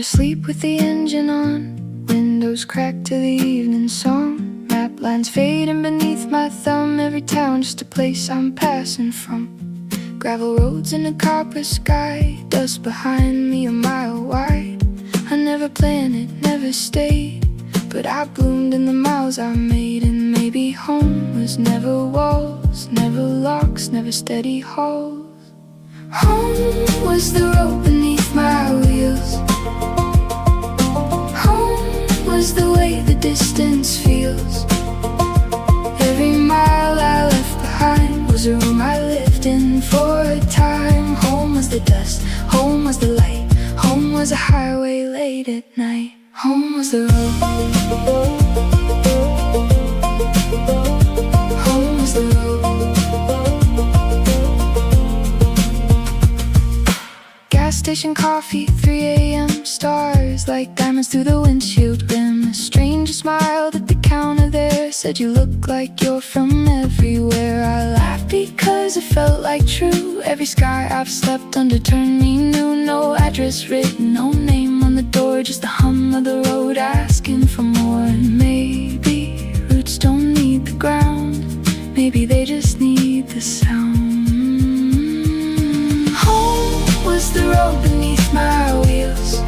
asleep with the engine on, windows cracked to the evening song. Map lines fading beneath my thumb, every town just a place I'm passing from. Gravel roads in a copper sky, dust behind me a mile wide. I never planned it, never stayed, but I bloomed in the miles I made. And maybe home was never walls, never locks, never steady halls. Home was the road beneath my wheels. Home was the way the distance feels. Every mile I left behind was a room I lived in for a time. Home was the dust, home was the light, home was a highway late at night. Home was the road. Home was the road. Gas station coffee, 3 a.m. Stars like diamonds through the windshield rim. A stranger smiled at the counter there, said you look like you're from everywhere. I laughed because it felt like true. Every sky I've slept under turned me new. No address written, no name on the door, just the hum of the road asking for more. And maybe roots don't need the ground, maybe they just need the sound. Home was the road beneath my wheels.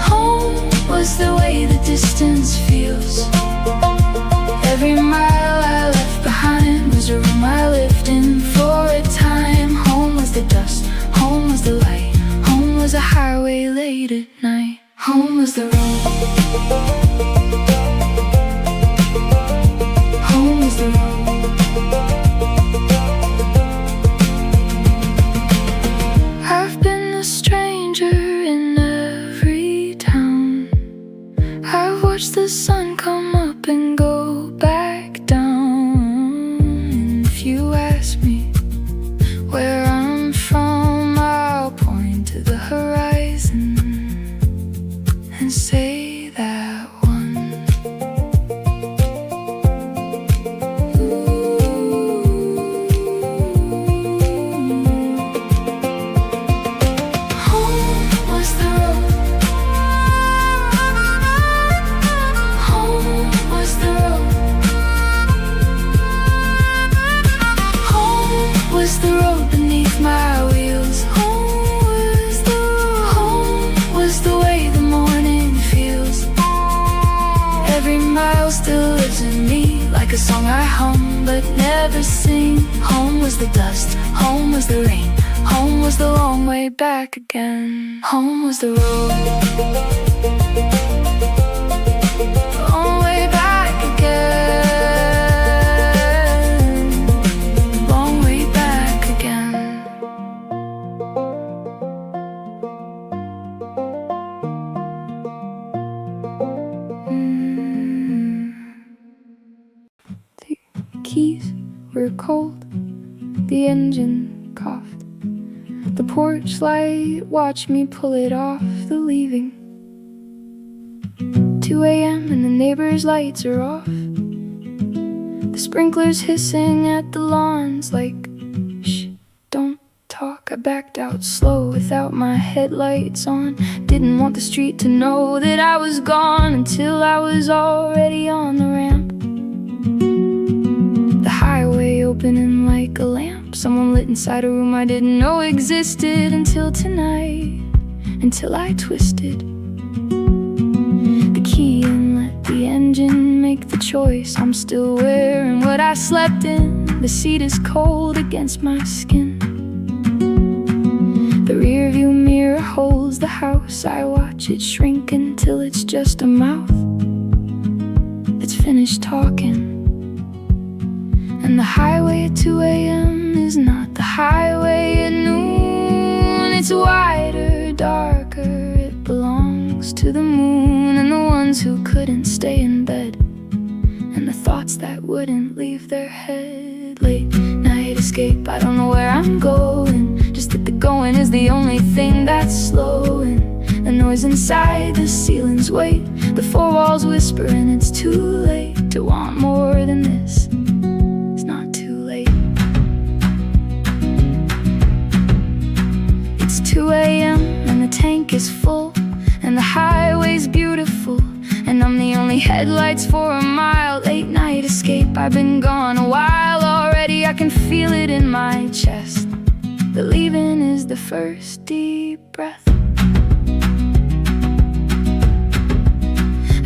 Home was the way the distance feels. Every mile I left behind was a room I lived in for a time. Home was the dust, home was the light, home was a highway late at night. Home was the road. Home was the road. I've been a stranger in every town. I've watched the sun come up and go back down. And if you ask me where I'm from, I'll point to the horizon and say that one. Home was the road. Home was the road. Home was the road beneath my wheels. Home was the road. Home was the way the morning feels. Every mile still lives in me, like a song I hum but never sing. Home was the dust, home was the rain, home was the long way back again. Home was the road. Long way back again. Long way back again. The keys were cold, the engine coughed. The porch light watched me pull it off the leaving. 2 a.m. and the neighbors' lights are off. The sprinklers hissing at the lawns like, shh, don't talk. I backed out slow without my headlights on. Didn't want the street to know that I was gone until I was already on the ramp. The highway opening like a lamp. Someone lit inside a room I didn't know existed until tonight, until I twisted the key and let the engine make the choice. I'm still wearing what I slept in. The seat is cold against my skin. The rearview mirror holds the house. I watch it shrink until it's just a mouth that's finished talking. And the highway at 2 a.m. is not the highway at noon. It's wider, darker, it belongs to the moon and the ones who couldn't stay in bed, and the thoughts that wouldn't leave their head. Late night escape, I don't know where I'm going, just that the going is the only thing that's slowing. The noise inside the ceilings wait, the four walls whisper, and it's too late to want more than this. It's not too late. It's 2 a.m. and the tank is full. Only headlights for a mile, late night escape. I've been gone a while already, I can feel it in my chest. The leaving is the first deep breath.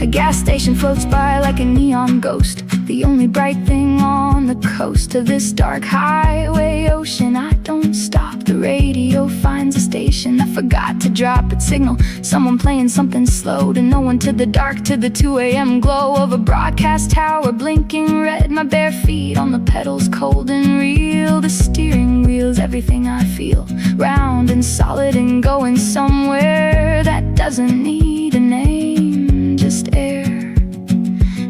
A gas station floats by like a neon ghost, the only bright thing on the coast of this dark highway ocean. I don't stop, the radio finds a station that forgot to drop its signal. Someone playing something slow to no one, to the dark, to the 2 a.m. glow of a broadcast tower blinking red. My bare feet on the pedals, cold and real. The steering wheel's everything I feel, round and solid and going somewhere that doesn't need a name, just air.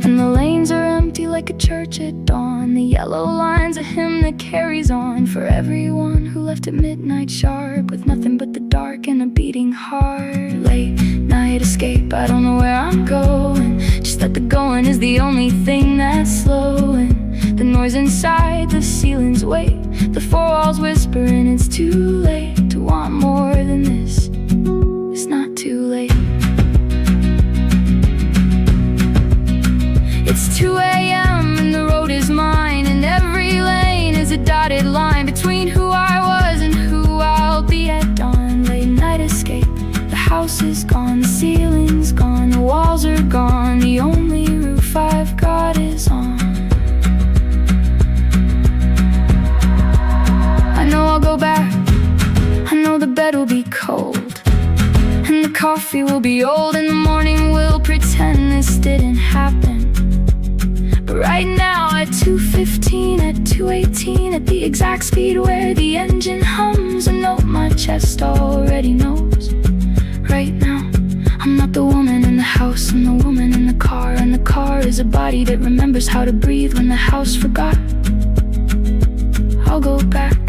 And the lanes are empty like a church at dawn. The yellow line's a hymn that carries on for everyone who left at midnight sharp, with nothing but the dark and a beating heart. Late night escape, I don't know where I'm going, just that the going is the only thing that's slowing. The noise inside the ceilings wait, the four walls whispering it's too late to want more than this. It's not too late. It's 2 a.m. and the road is mine, and every lane is a dotted line between who I was and who I'll be at dawn. Late night escape, the house is gone, the ceiling's gone, the walls are gone, the only roof I've got is on. I know I'll go back, I know the bed will be cold, and the coffee will be old, in the morning we'll pretend this didn't happen. But right now at 2:15, at 2:18, at the exact speed where the engine hums a note my chest already knows. Right now, I'm not the woman in the house, I'm the woman in the car, and the car is a body that remembers how to breathe when the house forgot. I'll go back,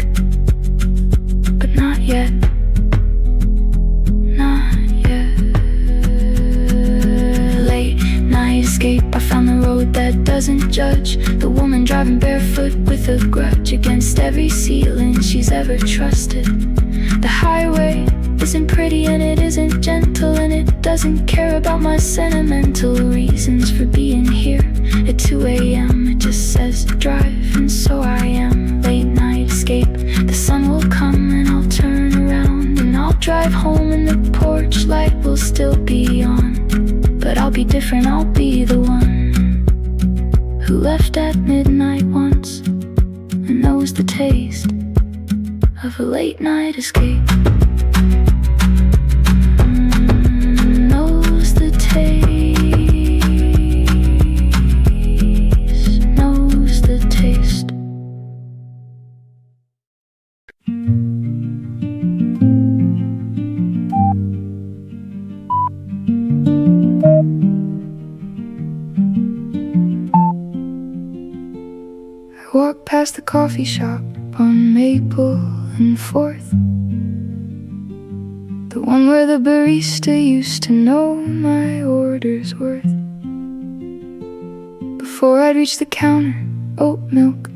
but not yet. Escape, I found the road that doesn't judge, the woman driving barefoot with a grudge against every ceiling she's ever trusted. The highway isn't pretty and it isn't gentle, and it doesn't care about my sentimental reasons for being here at 2 a.m. It just says drive, and so I am. Late night escape, the sun will come and I'll turn around, and I'll drive home and the porch light will still be on. But I'll be different, I'll be the one who left at midnight once and knows the taste of a late night escape. Knows the taste, knows the taste. Walk past the coffee shop on Maple and 4th, the one where the barista used to know my order's worth. Before I'd reach the counter, oat milk,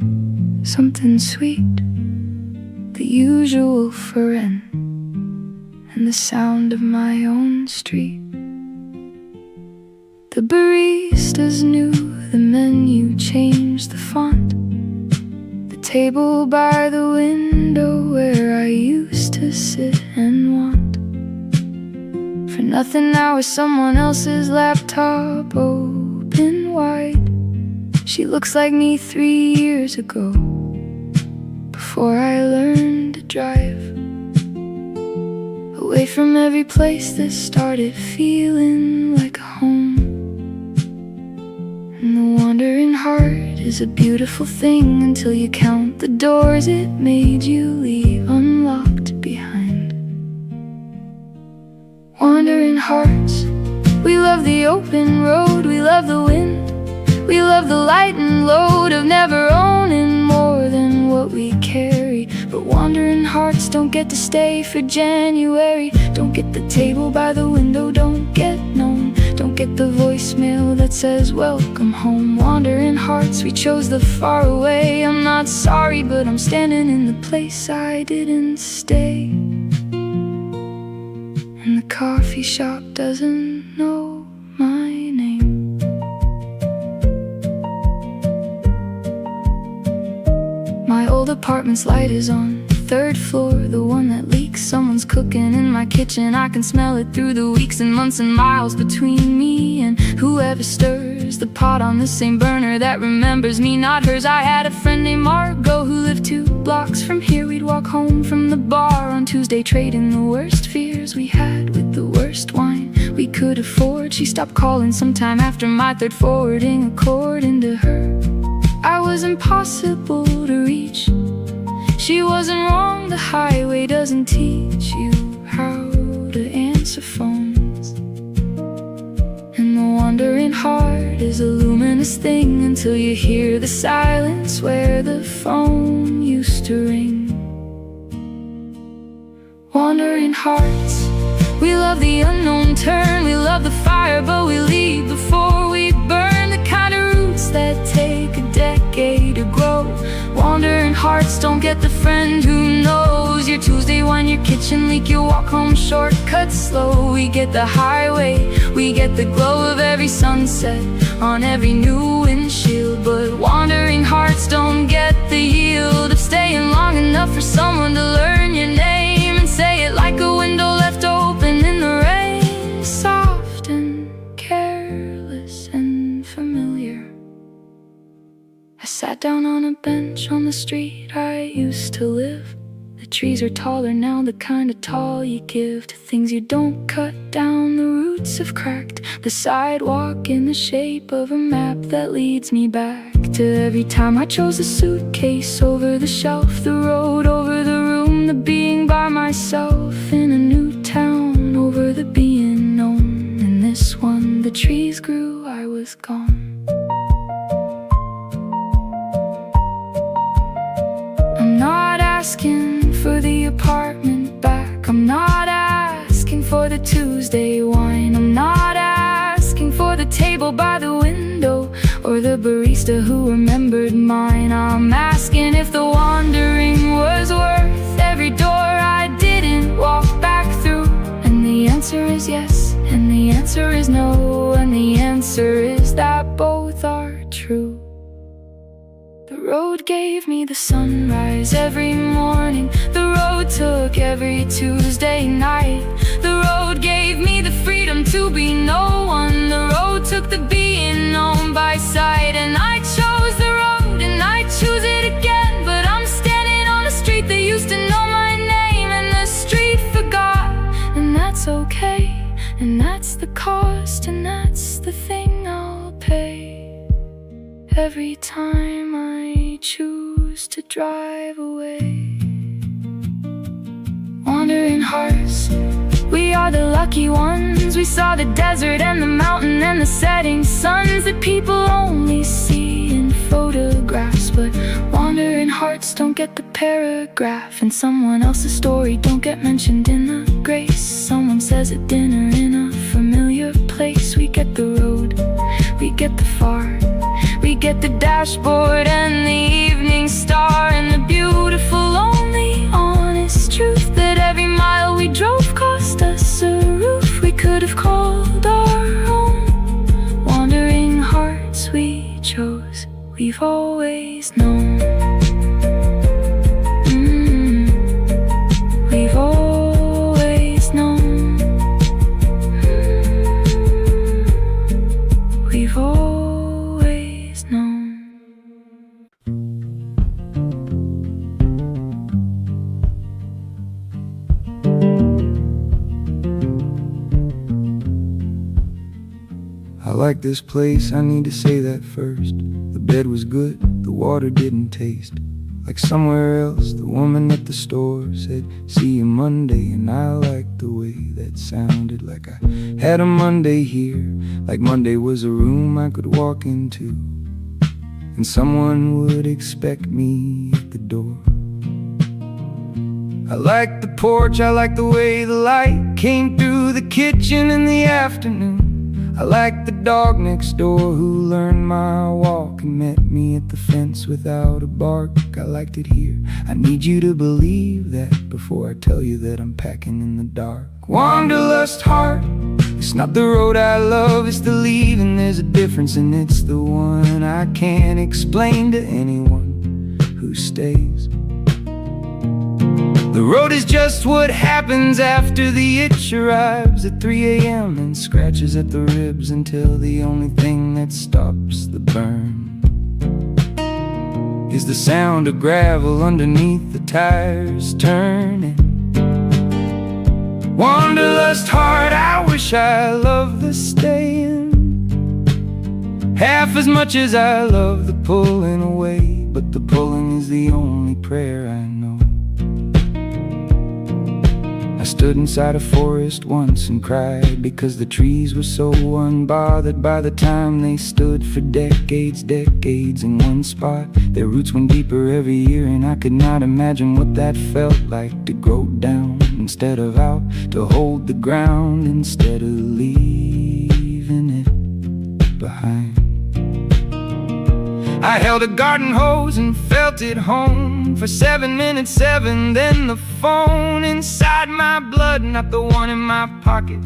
something sweet, the usual for rent, and the sound of my own street. The baristas knew the menu, changed the font, table by the window where I used to sit and want. For nothing now is someone else's laptop open wide. She looks like me 3 years ago, before I learned to drive. Away from every place that started feeling like home. And the wandering heart is a beautiful thing until you count the doors it made you leave unlocked behind. Wandering hearts, we love the open road, we love the wind, we love the light and load of never owning more than what we carry. But wandering hearts don't get to stay for January, don't get the table by the window, don't get known, don't get the voicemail that says welcome home. Wandering hearts, we chose the far away. I'm not sorry, but I'm standing in the place I didn't stay. And the coffee shop doesn't know my name. My old apartment's light is on, third floor, the one that leaks. Someone's cooking in my kitchen, I can smell it through the weeks and months and miles between me and whoever stirs the pot on the same burner that remembers me, not hers. I had a friend named Margot who lived 2 blocks from here. We'd walk home from the bar on Tuesday, trading the worst fears we had with the worst wine we could afford. She stopped calling sometime after my 3rd forwarding. According to her, I was impossible to reach. She wasn't wrong, the highway doesn't teach you how to answer phones. And the wandering heart is a luminous thing until you hear the silence where the phone used to ring. Wandering hearts, we love the unknown turn, we love the fire, but we leave before we burn. The kind of roots that take a decade to grow. Wandering hearts don't get the friend who knows your Tuesday when your kitchen leak, you walk home shortcut slow. We get the highway, we get the glow of every sunset on every new windshield. But wandering hearts don't get the yield of staying long enough for someone to learn your name and say it like a window left open in the rain. Soft and careless and familiar. I sat down on a bench on the street I used to live. The trees are taller now, the kind of tall you give to things you don't cut down. The roots have cracked the sidewalk in the shape of a map that leads me back to every time I chose a suitcase over the shelf, the road over the room, the being by myself in a new town, over the being known. In this one, the trees grew, I was gone. I'm not asking for the apartment back, I'm not asking for the Tuesday wine, I'm not asking for the table by the window or the barista who remembered mine. I'm asking if the wandering was worth every door I didn't walk back through. And the answer is yes, and the answer is no, and the answer is that both are true. The road gave me the sunrise every morning, the road took every Tuesday night. The road gave me the freedom to be no one, the road took the being known by sight. And I chose the road and I choose it again, but I'm standing on a street that used to know my name, and the street forgot, and that's okay, and that's the cost, and that's the thing I'll pay every time I choose to drive away. Wandering hearts, we are the lucky ones. We saw the desert and the mountain and the setting suns that people only see in photographs. But wandering hearts don't get the paragraph, and someone else's story don't get mentioned in the grace. Someone says at dinner in a familiar place. We get the road, we get the far, we get the dashboard and the evening star, and the beautiful, only honest truth that every mile we drove cost us a roof we could have called our own. Wandering hearts we chose, we've always known. We've always known. We've always known. I like this place, I need to say that first. The bed was good, the water didn't taste like somewhere else. The woman at the store said, "See you Monday," and I liked the way that sounded, like I had a Monday here, like Monday was a room I could walk into, and someone would expect me at the door. I liked the porch, I liked the way the light came through the kitchen in the afternoon. I liked the dog next door who learned my walk and met me at the fence without a bark. I liked it here. I need you to believe that before I tell you that I'm packing in the dark. Wanderlust heart, it's not the road I love, it's the leaving. There's a difference and it's the one I can't explain to anyone who stays. The road is just what happens after the itch arrives at 3 a.m. and scratches at the ribs until the only thing that stops the burn is the sound of gravel underneath the tires turning. Wanderlust heart, I wish I loved the staying half as much as I love the pulling away, but the pulling is the only prayer I know. I stood inside a forest once and cried because the trees were so unbothered by the time they stood for decades in one spot. Their roots went deeper every year, and I could not imagine what that felt like, to grow down instead of out, to hold the ground instead of leaving it behind. I held a garden hose and felt it home for 7 minutes, 7. Then the phone inside my blood, not the one in my pocket,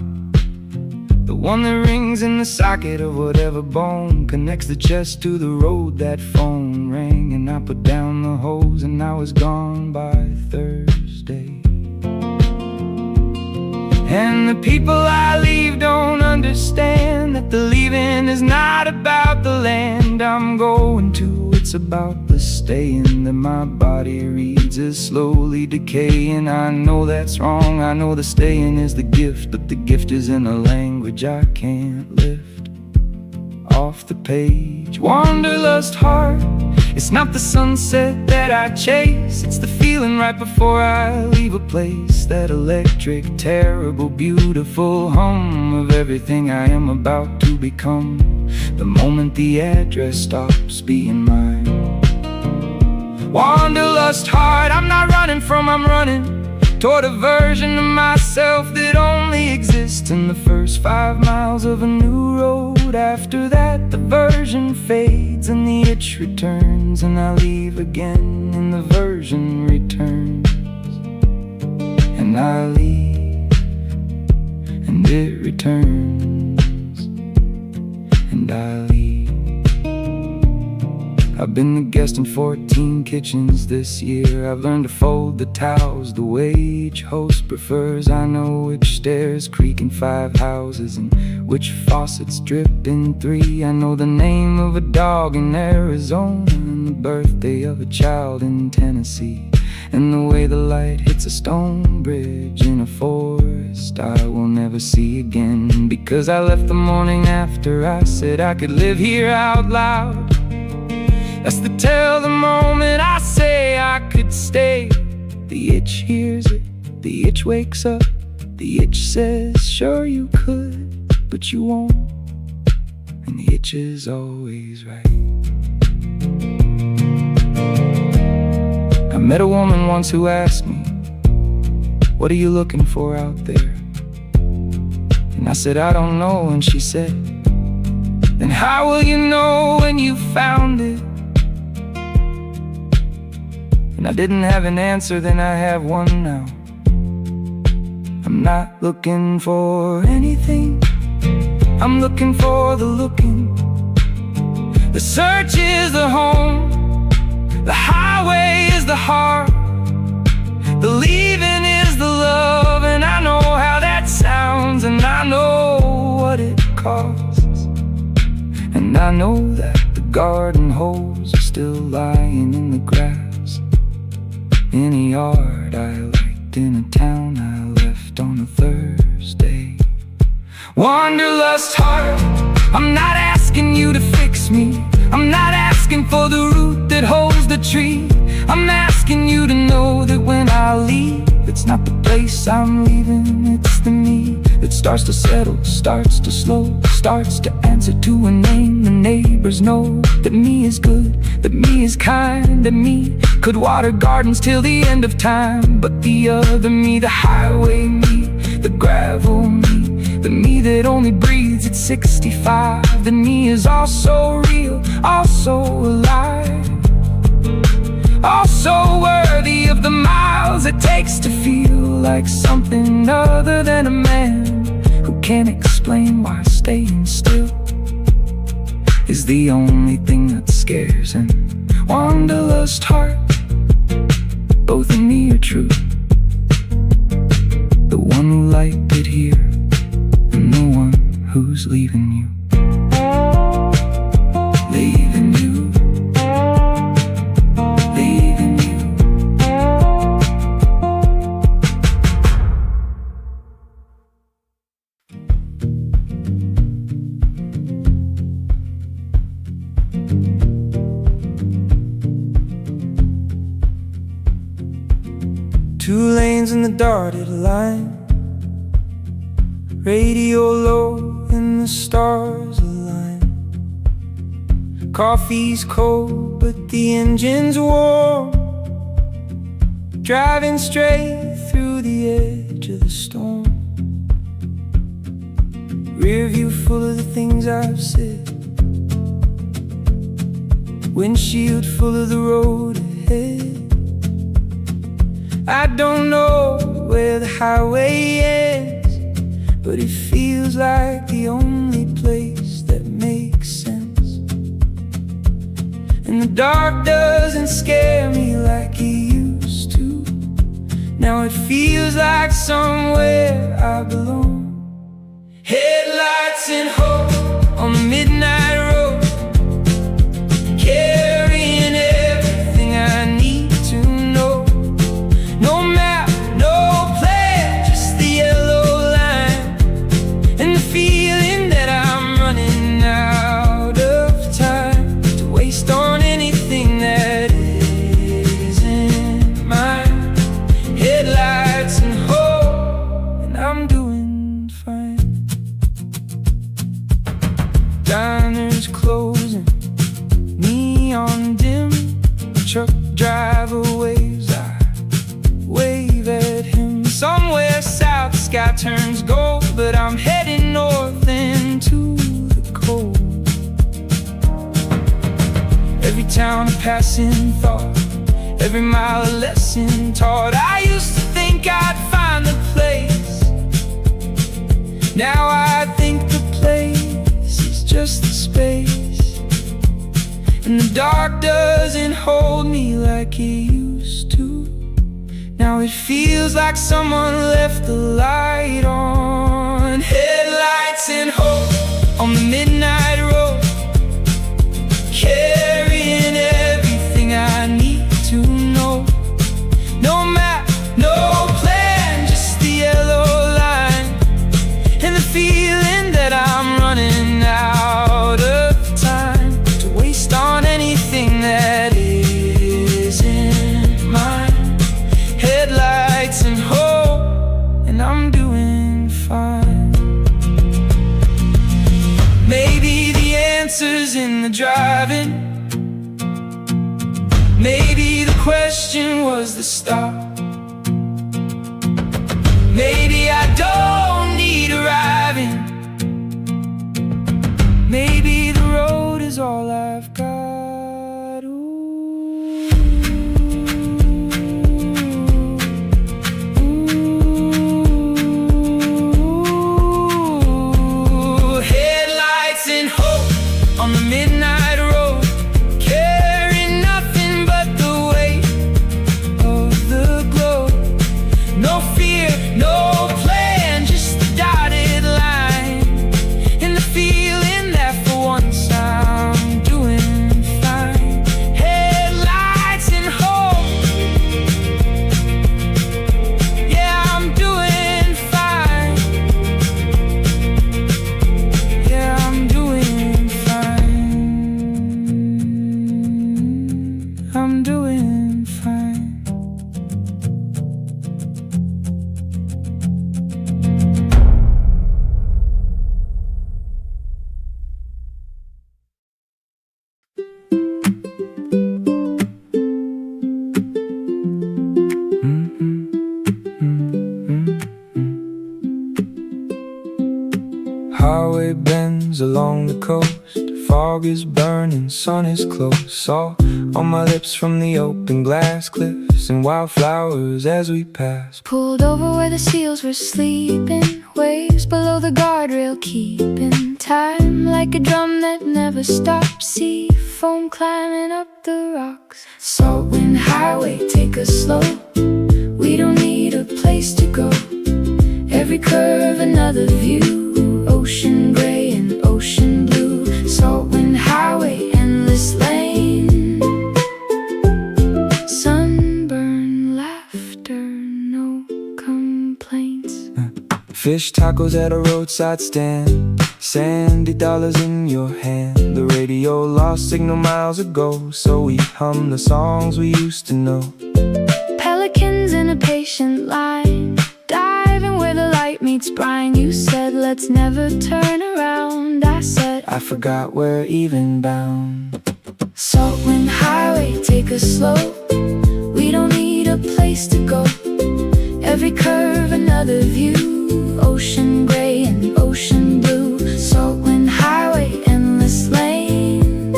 the one that rings in the socket of whatever bone connects the chest to the road. That phone rang and I put down the hose, and I was gone by Thursday. And the people I leave don't understand that the leaving is not about the land I'm going to. It's about the staying that my body reads is slowly decaying. I know that's wrong, I know the staying is the gift, but the gift is in a language I can't lift off the page. Wanderlust heart, it's not the sunset that I chase, it's the feeling right before I leave a place. That electric, terrible, beautiful hum of everything I am about to become, the moment the address stops being mine. Wanderlust heart, I'm not running from, I'm running toward a version of myself that only exists in the first 5 miles of a new road. After that, the version fades and the itch returns, and I leave again and the version returns. And I leave and it returns, and I leave. I've been the guest in 14 kitchens this year. I've learned to fold the towels the way each host prefers. I know which stairs creak in 5 houses and which faucets drip in 3. I know the name of a dog in Arizona and the birthday of a child in Tennessee, and the way the light hits a stone bridge in a forest I will never see again. Because I left the morning after I said I could live here out loud. That's the tell the moment I say I could stay. The itch hears it, the itch wakes up, the itch says sure you could, but you won't, and the itch is always right. I met a woman once who asked me, what are you looking for out there? And I said, I don't know. And she said, then how will you know when you found it? And I didn't have an answer, then I have one now. I'm not looking for anything, I'm looking for the looking. The search is the home, the highway is the heart, the leaving is the love. And I know how that sounds, and I know what it costs, and I know that the garden hose are still lying in the grass in a yard I liked in a town I left on a Thursday. Wanderlust heart, I'm not asking you to fix me, I'm not asking for the root that holds the tree. I'm asking you to know that when I leave, it's not the place I'm leaving, it's the me that starts to settle, starts to slow, starts to answer to a name. The neighbors know that me is good, that me is kind, that me could water gardens till the end of time. But the other me, the highway me, the gravel me, the me that only breathes at 65, the me is also real, also alive, also worthy of the miles it takes to feel like something other than a man who can't explain why staying still is the only thing that scares him. Wanderlust heart, both of me are true. The one who liked it here, and the one who's leaving you. Leaving you. Leaving you. 2 lanes in the dotted line, radio low and the stars align. Coffee's cold but the engine's warm, driving straight through the edge of the storm. Rear view full of the things I've said, windshield full of the road ahead. I don't know where the highway ends, but it feels like the only place that makes sense. And the dark doesn't scare me like it used to. Now it feels like somewhere I belong. Headlights and hope on the midnight road, carrying everything I need to know. No map, no plan, just the yellow line, and the feeling that I'm running out of time to waste on anything that isn't mine. Headlights and hope, and I'm doing fine. Diners closing, neon dim, truck driver waves, I wave at him. Somewhere south the sky turns gold, but I'm heading north into the cold. Every town a passing thought, every mile a lesson taught. I used to think I'd find the place, now I think the place is just the space. And the dark doesn't hold me like it used to. Now it feels like someone left the light on. Headlights and hope on the midnight road, carrying everything I need to know. No map, no plan, just the yellow line, and the feeling that I'm running out of time to waste on anything that isn't mine. Headlights and hope, and I'm doing fine. Maybe the answer's in the driving, maybe the question was the stop. Maybe I don't need arriving, maybe the road is all I've got. Ooh. Ooh. Headlights and hope on the midnight road, carrying nothing but the weight of the globe. No fear, no plan, just the dotted line, and the feeling that for once I'm doing fine. Headlights and hope, yeah, I'm doing fine. Yeah, I'm doing fine. I'm doing fine. Highway bends along the coast, fog is burning, sun is close. Salt on my lips from the open glass, cliffs and wildflowers as we pass. Pulled over where the seals were sleeping, waves below the guardrail keeping time like a drum that never stops. Sea foam climbing up the rocks, salt wind highway, take us slow. Fish tacos at a roadside stand, sandy dollars in your hand. The radio lost signal miles ago, so we hum the songs we used to know. Pelicans in a patient line, diving where the light meets brine. You said let's never turn around. I said I forgot we're even bound. Saltwind highway, take us slow. We don't need a place to go. Every curve another view, ocean gray and ocean blue. Saltwind highway, endless lane.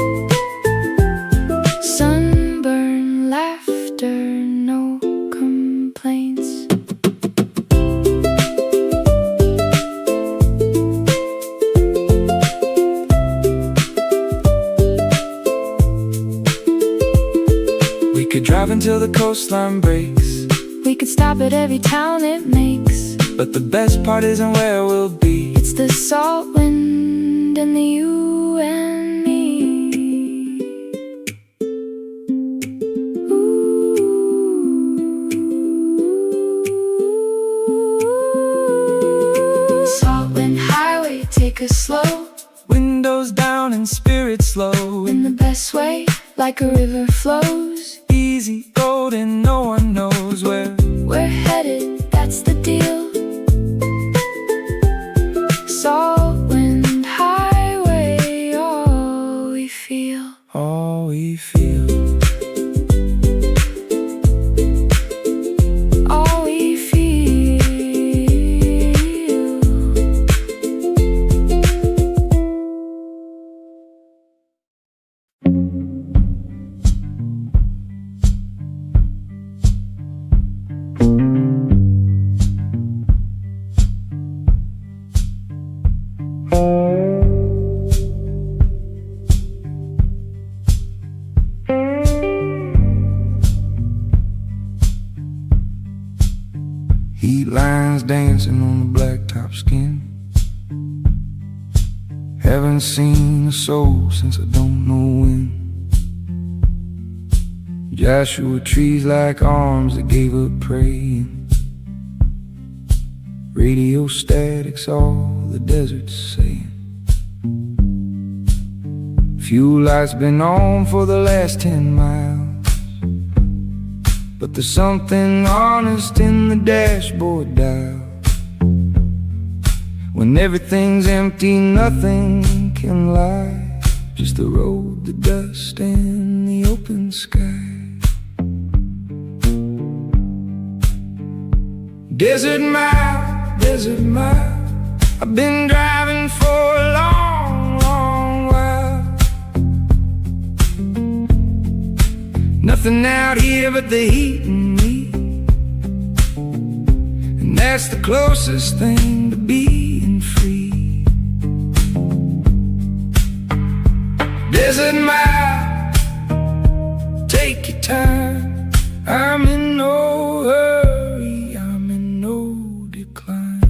Sunburn, laughter, no complaints. We could drive until the coastline breaks. We could stop at every town it makes. But the best part isn't where we'll be. It's the salt wind and the you and me. Ooh. Salt wind highway, take us slow. Windows down and spirits low. In the best way, like a river flows. Easy golden, no one knows where we're headed, that's the deal. Salt wind highway, all we feel. All we feel. All we feel. Heat lines dancing on the blacktop skin. Haven't seen a soul since I don't know when. Joshua trees like arms that gave up praying. Radio static's all the desert's saying. Fuel light's been on for the last 10 miles. But there's something honest in the dashboard dial. When everything's empty, nothing can lie. Just the road, the dust, and the open sky. Desert mile, I've been driving for a long, long while. Nothing out here but the heat and me, and that's the closest thing to being free. Desert mile, take your time. I'm in no hurry, I'm in no decline.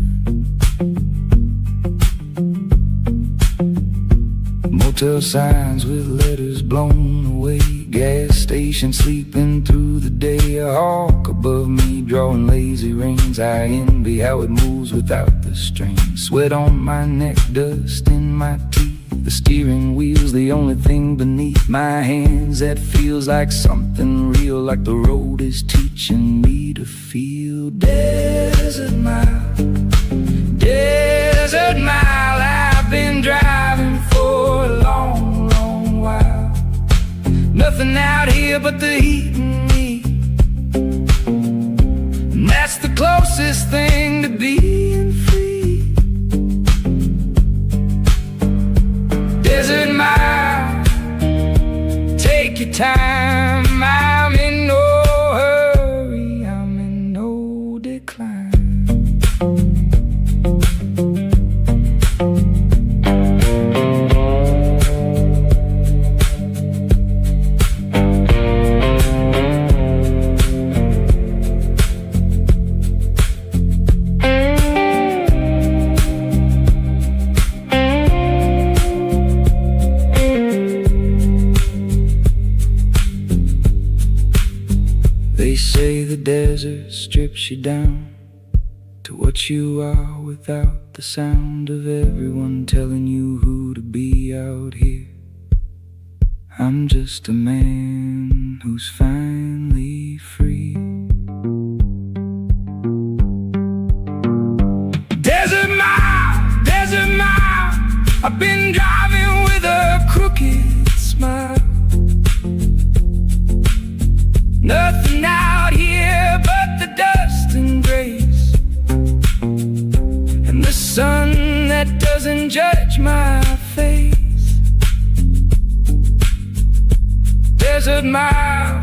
Motel signs with letters blown away. Gas station sleeping through the day. A hawk above me drawing lazy reins. I envy how it moves without the strain. Sweat on my neck, dust in my teeth. The steering wheel's the only thing beneath my hands that feels like something real, like the road is teaching me to feel. Desert mile, I've been driving for a long, long while. Nothing out here but the heat and me, and that's the closest thing to being free. Desert mile, take your time. I'm in no hurry, I'm in no decline. They say the desert strips you down, to what you are without the sound of everyone telling you who to be out here. I'm just a man who's finally free. Desert mile, I've been driving with a crooked smile. Nothing out here but the dust and grace, and the sun that doesn't judge my face. Desert mile,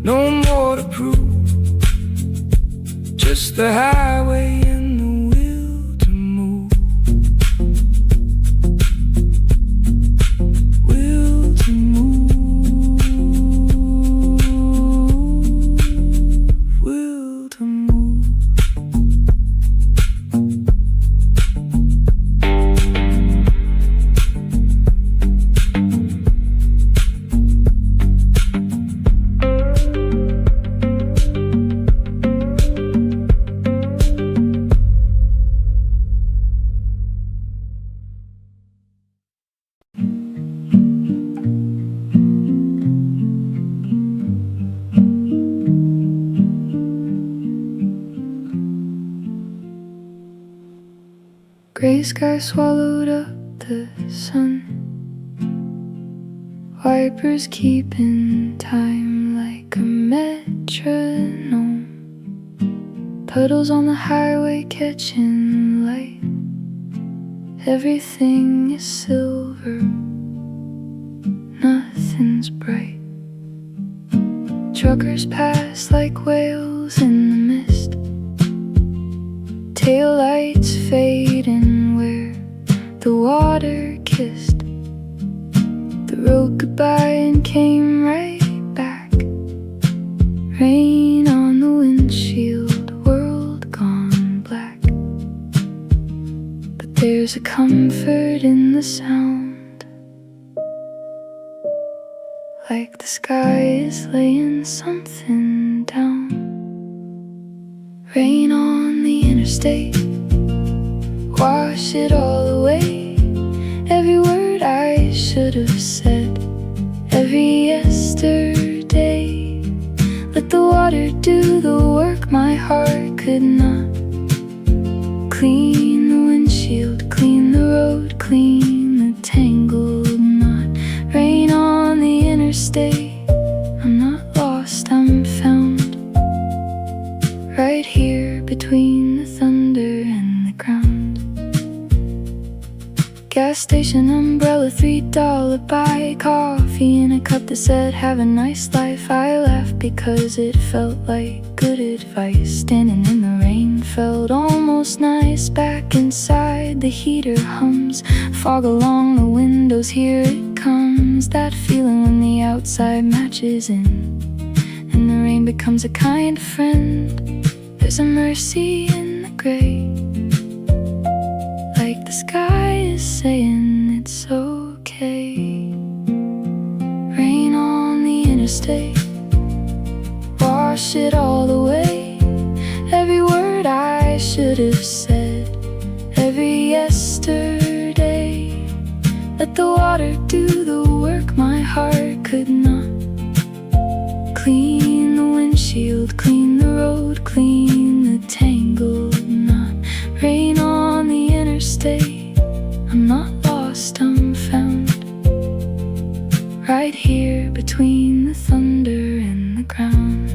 no more to prove, just the highway and the will to move. Will to move, will to move. Gray sky swallowed up the sun, wipers keeping time like a metronome, puddles on the highway catching light. Everything is silver, nothing's bright. Truckers pass like whales in the mist, taillights fading where the water kissed the road goodbye and came right back. Rain on the windshield, world gone black. But there's a comfort in the sound, like the sky is laying something down. Rain on the interstate, wash it all away. Every word I should have said, every yesterday. Let the water do the work my heart could not. Clean the windshield, clean the road, clean the tangled knot. Rain on the interstate, I'm not lost, I'm found. Right here between the thunder and the ground. Gas station umbrella, $3 buy coffee in a cup that said have a nice life. I laughed because it felt like good advice. Standing in the rain felt almost nice. Back inside the heater hums, fog along the windows, here it comes. That feeling when the outside matches in and the rain becomes a kind friend. There's a mercy in the gray, like the sky is saying it's okay. Rain on the interstate, wash it all away. Every word I should have said, every yesterday. Let the water do the work my heart could not. Clean the windshield, clean the road, clean the tangled knot. Rain on the interstate, I'm not lost, I'm found. Right here between the thunder and the ground.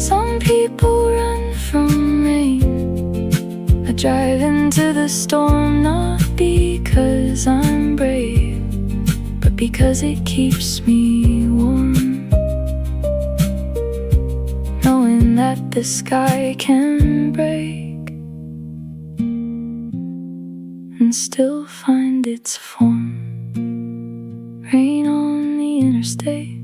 Some people run from rain, I drive into the storm, not because I'm brave, but because it keeps me warm. Knowing that the sky can break and still find its form. Rain on the interstate,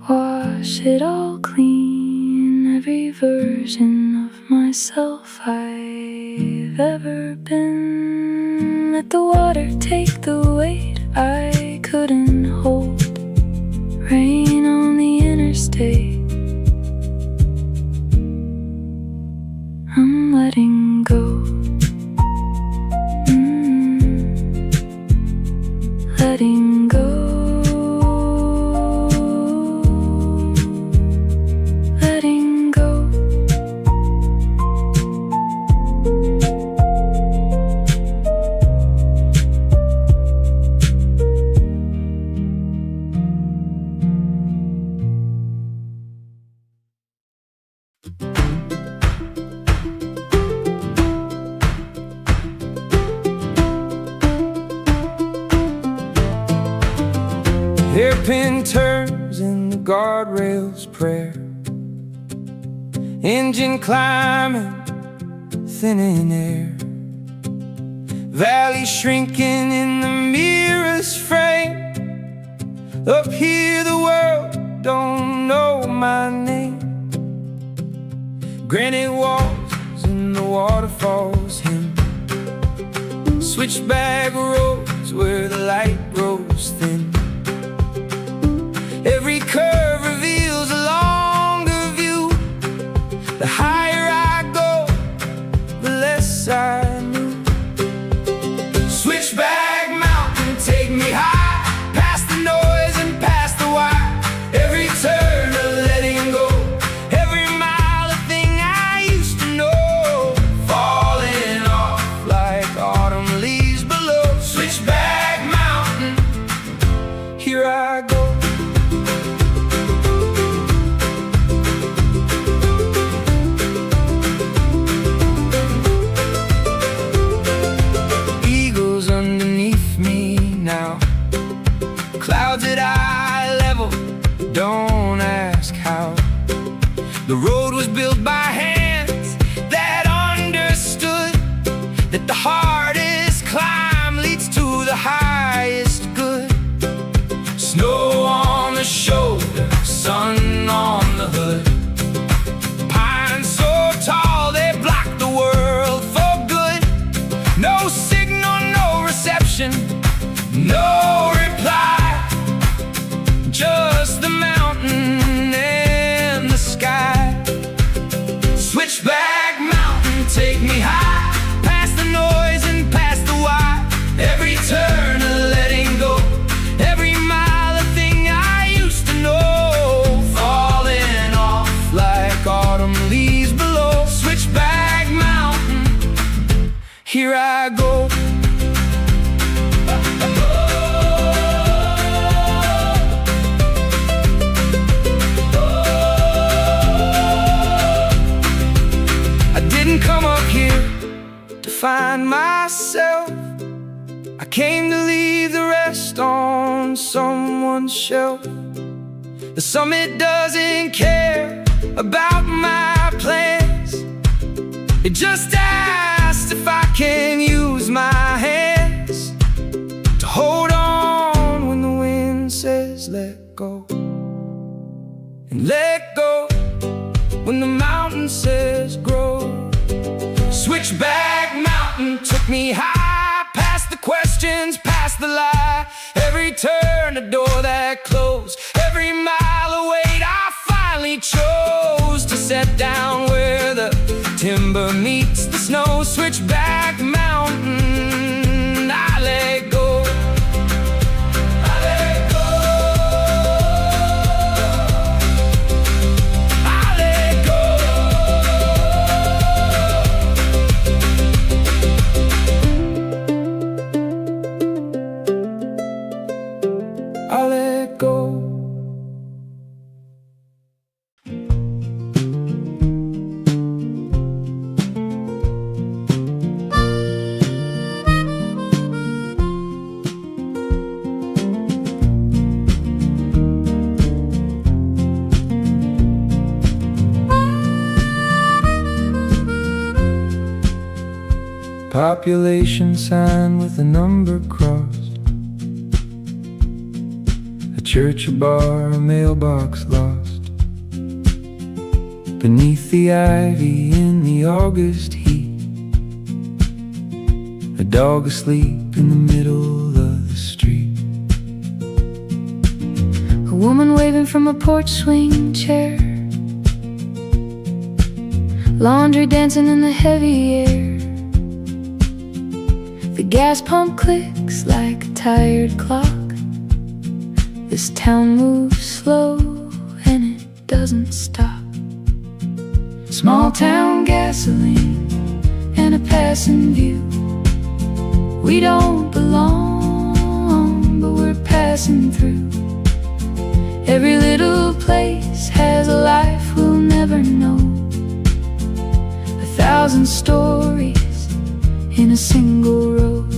wash it all clean. Every version of myself I've ever been. Let the water take the weight I couldn't hold. Rain on the interstate, hairpin turns in the guardrail's prayer. Engine climbing, thin air. Valley shrinking in the mirror's frame. Up here the world don't know my name. Granite walls and the waterfalls hymn. Switchback roads where the light grows thin. Every curve reveals a longer view. The higher I go, the less I knew. Switchback mountain, take me high, past the noise and past the wire. Every turn a letting go, every mile a thing I used to know. Falling off like autumn leaves below. Switchback mountain, here I go. Clouds at eye level, don't ask how. The road was built by hands that understood that the hardest climb leads to the highest good. Snow on the shoulder, sun on the hood. Pines so tall they block the world for good. No signal, no reception, no reply. Just the mountain and the sky. Switchback mountain, take me high, past the noise and past the wire. Every turn a letting go, every mile a thing I used to know. Falling off like autumn leaves below. Switchback mountain, here I go. Come up here to find myself. I came to leave the rest on someone's shelf. The summit doesn't care about my plans. It just asked if I can use my hands to hold on when the wind says let go, and let go when the mountain says grow. Switchback mountain took me high, past the questions, past the lie. Every turn a door that closed, every mile a wait I finally chose to set down where the timber meets the snow. Switchback mountain, I let go. I let go. I let go. I let go. Population sign with a number crossed. A church, a bar, a mailbox lost. Beneath the ivy in the August heat. A dog asleep in the middle of the street. A woman waving from a porch swing chair. Laundry dancing in the heavy air. The gas pump clicks like a tired clock. This town moves slow and it doesn't stop. Small town gasoline and a passing view. We don't belong, but we're passing through. Every little place has a life we'll never know. 1,000 stories in a single road.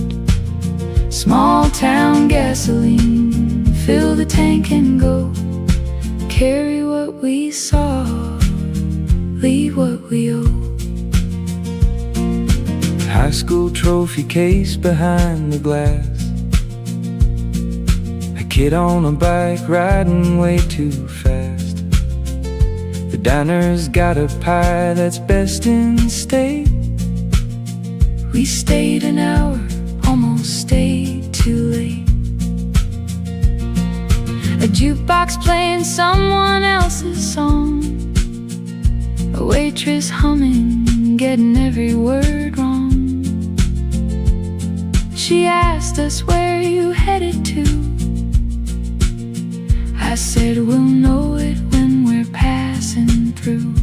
Small town gasoline fill the tank and go. Carry what we saw, leave what we owe. High school trophy case behind the glass. A kid on a bike riding way too fast. The diner's got a pie that's best in state. We stayed an hour, almost stayed too late. A jukebox playing someone else's song. A waitress humming, getting every word wrong. She asked us, where you headed to? I said, we'll know it when we're passing through.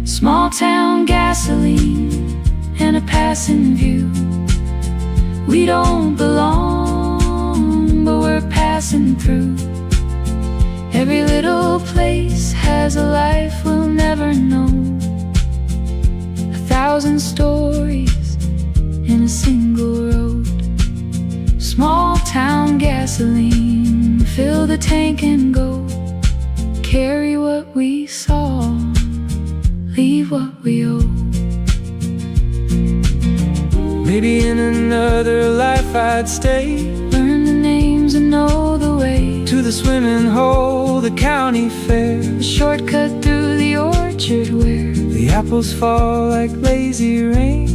Small town gasoline and a passing view. We don't belong, but we're passing through. Every little place has a life we'll never know. 1,000 stories in a single road. Small town gasoline, fill the tank and go. Carry what we saw, leave what we owe. Maybe in another life I'd stay. Learn the names and know the way To the swimming hole, the county fair. the shortcut through the orchard where The apples fall like lazy rain.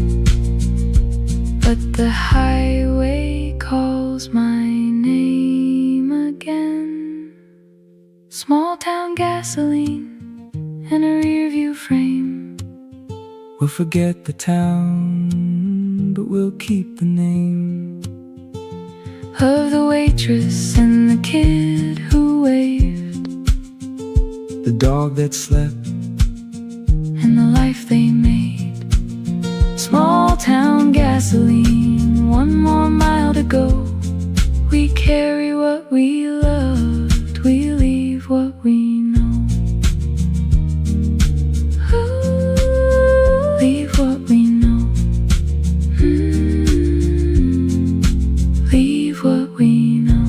but the highway calls my name again. Small town gasoline and a rear view frame. We'll forget the town, but we'll keep the name Of the waitress and the kid who waved. the dog that slept. And the life they made. Small town gasoline, one more mile to go. We carry what we loved, we leave what we know. Ooh, leave what we know. Leave what we know.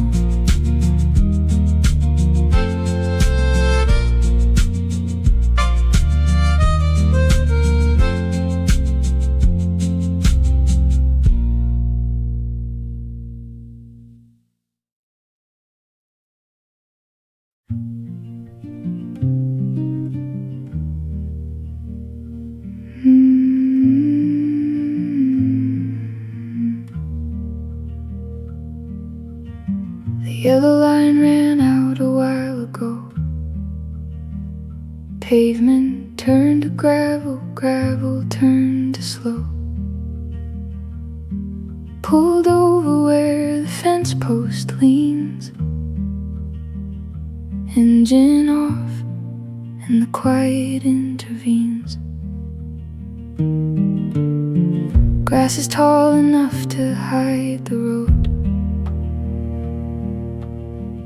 The yellow line ran out a while ago. Pavement turned to gravel, gravel turned to slow. Pulled over where the fence post leans. Engine off and the quiet intervenes. Grass is tall enough to hide the road.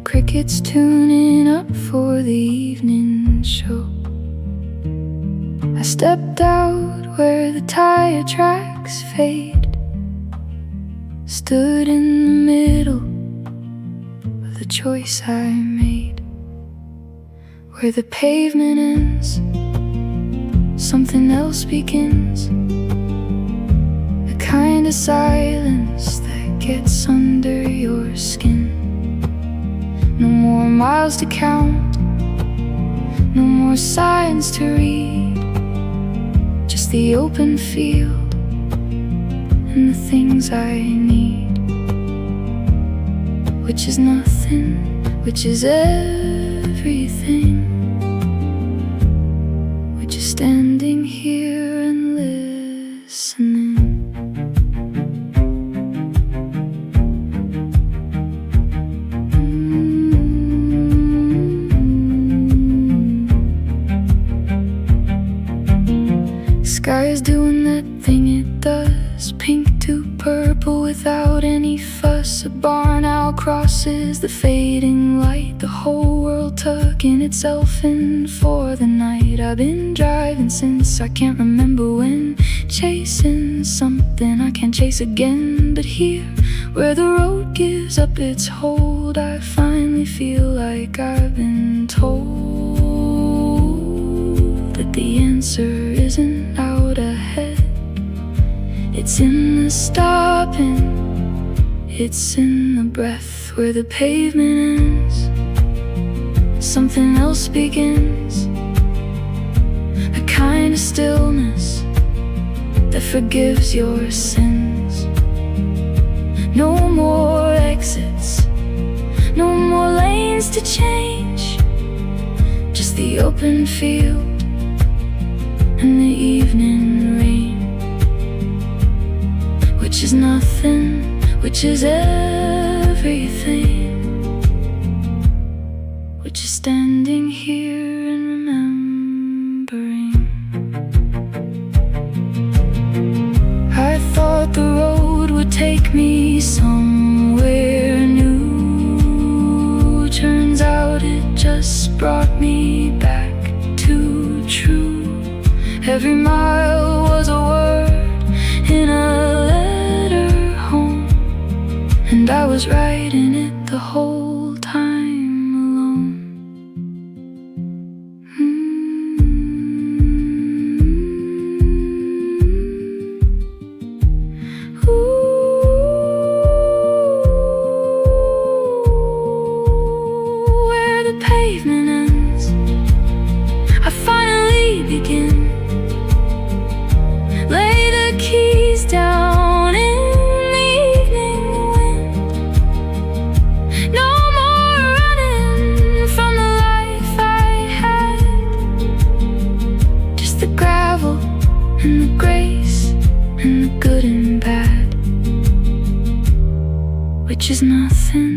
Crickets tuning up for the evening show. I stepped out where the tire tracks fade. Stood in the middle of the choice I made. Where the pavement ends, something else begins. The kind of silence that gets under your skin. No more miles to count, no more signs to read. Just the open field and the things I need. Which is nothing, which is everything. Which is standing here and listening. Sky is doing that thing it does, pink to purple without any fuss. A barn owl crosses the fading light, the whole world tucking itself in for the night. I've been driving since I can't remember when, chasing something I can't chase again. But here, where the road gives up its hold road, I finally feel like I've been told that the answer isn't out ahead. It's in the stopping, it's in the breath where the pavement ends. Something else begins, a kind of stillness that forgives your sins. No more exits, no more lanes to change, just the open field and the evening rain, which is nothing, which is everything, which is standing here and remembering. I thought the road would take me somewhere new. Turns out it just brought me back to true. Every mile was a word in a letter home, and I was writing it the whole time alone. Where the pavement ends, I finally begin. Lay the keys down in the evening wind. No more running from the life I had, just the gravel and the grace and the good and bad, which is nothing,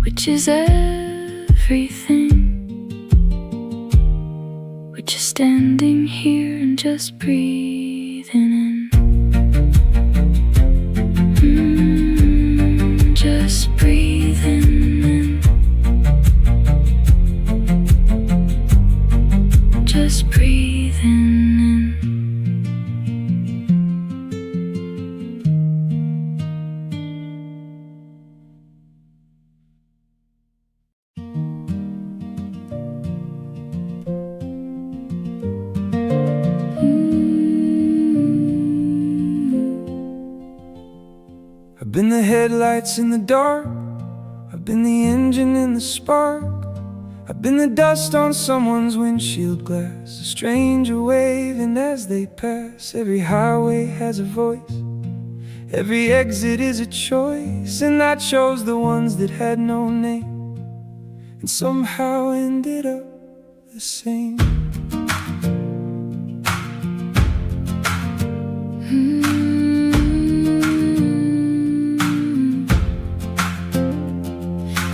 which is everything, which is standing here and just breathing in. Just breathing in. Just breathing in. I've been the headlights in the dark, I've been the engine in the spark, I've been the dust on someone's windshield glass, a stranger waving as they pass. Every highway has a voice, every exit is a choice, and I chose the ones that had no name, and somehow ended up the same.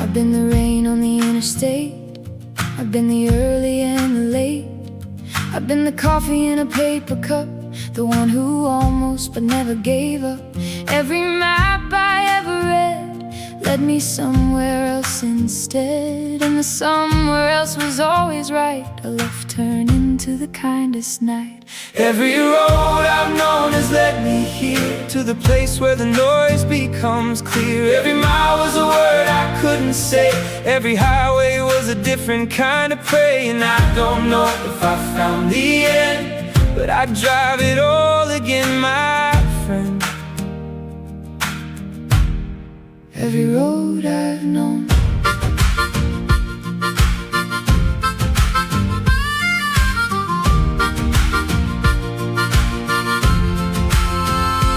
I've been the rain on the interstate, I've been the early and the late, I've been the coffee in a paper cup, the one who almost but never gave up. Every map I ever read led me somewhere else instead, and the somewhere else was always right, a left turn into the kindest night. Every road I've known has led me here, to the place where the noise becomes clear. Every mile was a word I couldn't say, every highway was a different kind of prey. And I don't know if I found the end, but I'd drive it all again, my friend. Every road I've known.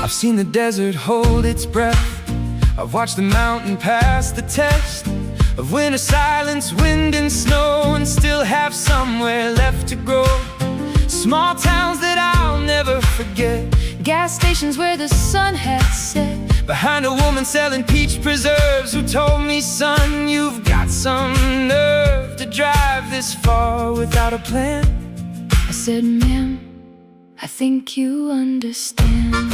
I've seen the desert hold its breath, I've watched the mountain pass the test of winter silence, wind and snow, and still have somewhere left to grow. Small towns that I'll never forget, Gas stations where the sun had set, behind a woman selling peach preserves who told me, son, you've got some nerve to drive this far without a plan. I said, ma'am, I think you understand.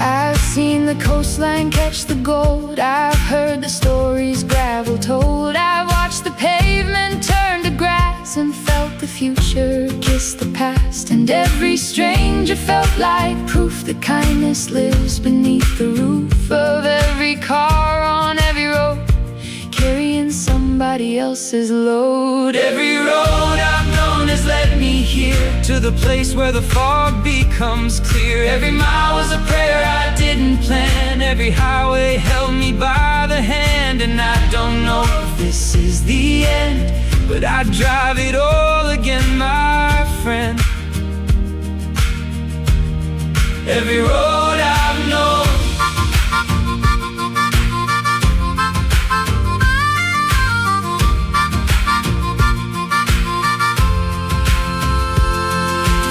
I've seen the coastline catch the gold, I've heard the stories gravel told, I've watched the pavement turn to grass and felt the future kiss the past. And every stranger felt like proof that kindness lives beneath the roof. roof of every car on every road, carrying somebody else's load. Every road I've known has led me here, to the place where the fog becomes clear. Every mile was a prayer I didn't plan. Every highway held me by the hand. And I don't know if this is the end, but I'd drive it all again, my friend. Every road I've known.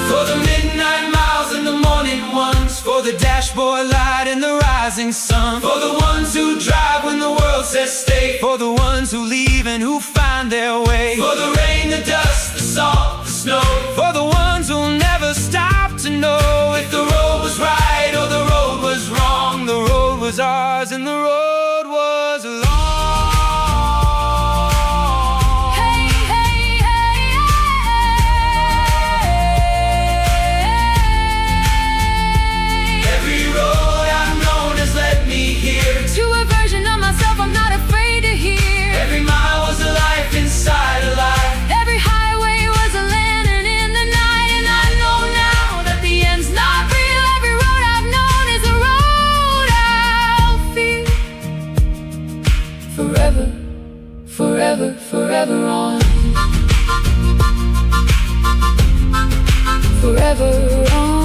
For the midnight miles and the morning ones, for the dashboard light and the rising sun, for the ones who drive when the world says stay, for the ones who leave and who find their way, for the rain, the dust, the salt, the snow, for the ones who'll never stop to know if the road was right or the road was wrong. The road was ours and the road was long. Hey, hey, hey, hey. Every road I've known has led me here, To a version of myself I'm not afraid to hear. every mile was a life inside a life. Every highway was a lantern in the night. And I know now that the end's not real. Every road I've known is a road I'll feel. Forever, forever, forever on. Forever on.